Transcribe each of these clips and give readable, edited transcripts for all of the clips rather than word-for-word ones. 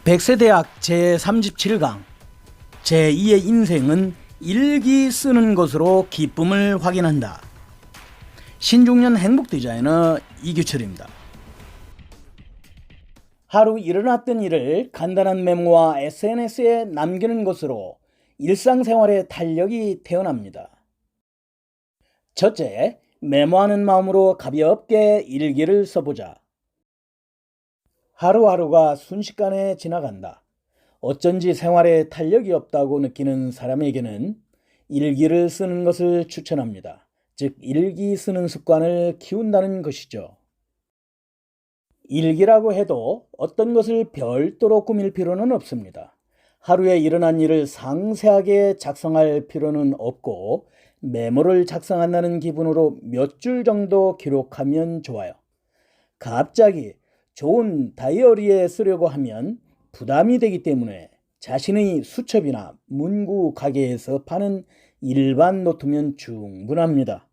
백세대학 제37강 제2의 인생은 일기 쓰는 것으로 기쁨을 확인한다. 신중년 행복디자이너 이규철입니다. 하루 일어났던 일을 간단한 메모와 SNS에 남기는 것으로 일상생활의 탄력이 태어납니다. 첫째, 메모하는 마음으로 가볍게 일기를 써보자. 하루하루가 순식간에 지나간다. 어쩐지 생활에 탄력이 없다고 느끼는 사람에게는 일기를 쓰는 것을 추천합니다. 즉, 일기 쓰는 습관을 키운다는 것이죠. 일기라고 해도 어떤 것을 별도로 꾸밀 필요는 없습니다. 하루에 일어난 일을 상세하게 작성할 필요는 없고 메모를 작성한다는 기분으로 몇 줄 정도 기록하면 좋아요. 갑자기 좋은 다이어리에 쓰려고 하면 부담이 되기 때문에 자신의 수첩이나 문구 가게에서 파는 일반 노트면 충분합니다.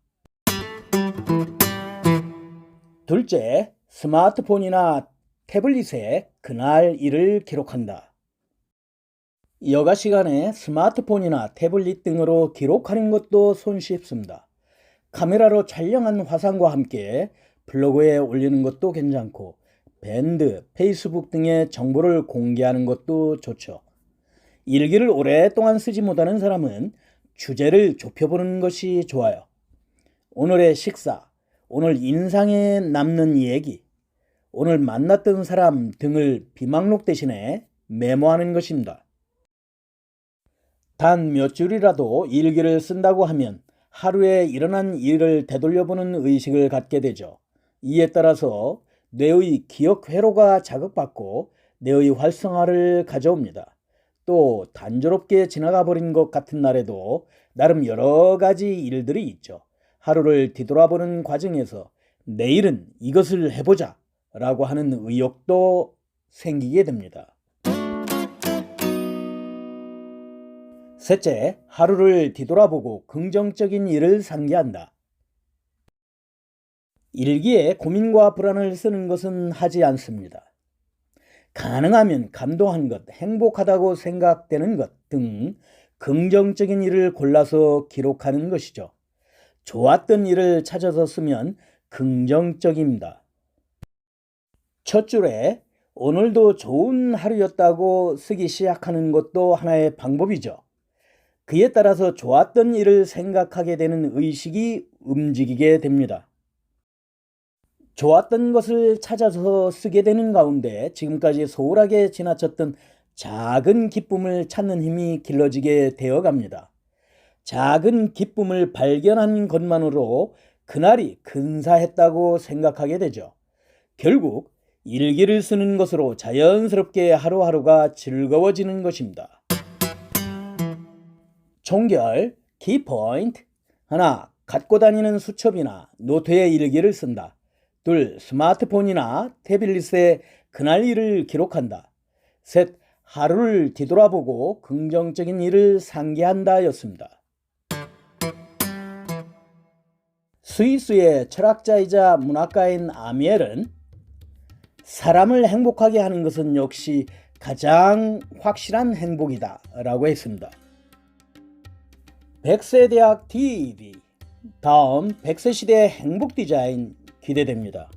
둘째, 스마트폰이나 태블릿에 그날 일을 기록한다. 여가 시간에 스마트폰이나 태블릿 등으로 기록하는 것도 손쉽습니다. 카메라로 촬영한 화상과 함께 블로그에 올리는 것도 괜찮고 밴드, 페이스북 등의 정보를 공개하는 것도 좋죠. 일기를 오랫동안 쓰지 못하는 사람은 주제를 좁혀보는 것이 좋아요. 오늘의 식사, 오늘 인상에 남는 얘기, 오늘 만났던 사람 등을 비망록 대신에 메모하는 것입니다. 단 몇 줄이라도 일기를 쓴다고 하면 하루에 일어난 일을 되돌려보는 의식을 갖게 되죠. 이에 따라서 뇌의 기억 회로가 자극받고 뇌의 활성화를 가져옵니다. 또 단조롭게 지나가 버린 것 같은 날에도 나름 여러 가지 일들이 있죠. 하루를 뒤돌아보는 과정에서 내일은 이것을 해보자 라고 하는 의욕도 생기게 됩니다. 셋째, 하루를 뒤돌아보고 긍정적인 일을 상기한다. 일기에 고민과 불안을 쓰는 것은 하지 않습니다. 가능하면 감동한 것, 행복하다고 생각되는 것 등 긍정적인 일을 골라서 기록하는 것이죠. 좋았던 일을 찾아서 쓰면 긍정적입니다. 첫 줄에 오늘도 좋은 하루였다고 쓰기 시작하는 것도 하나의 방법이죠. 그에 따라서 좋았던 일을 생각하게 되는 의식이 움직이게 됩니다. 좋았던 것을 찾아서 쓰게 되는 가운데 지금까지 소홀하게 지나쳤던 작은 기쁨을 찾는 힘이 길러지게 되어 갑니다. 작은 기쁨을 발견한 것만으로 그날이 근사했다고 생각하게 되죠. 결국 일기를 쓰는 것으로 자연스럽게 하루하루가 즐거워지는 것입니다. 총결, 키포인트. 하나, 갖고 다니는 수첩이나 노트에 일기를 쓴다. 둘, 스마트폰이나 태블릿에 그날 일을 기록한다. 셋, 하루를 뒤돌아보고 긍정적인 일을 상기한다 였습니다. 스위스의 철학자이자 문학가인 아미엘은 사람을 행복하게 하는 것은 역시 가장 확실한 행복이다 라고 했습니다. 백세대학 TV, 다음 백세시대 행복디자인 기대됩니다.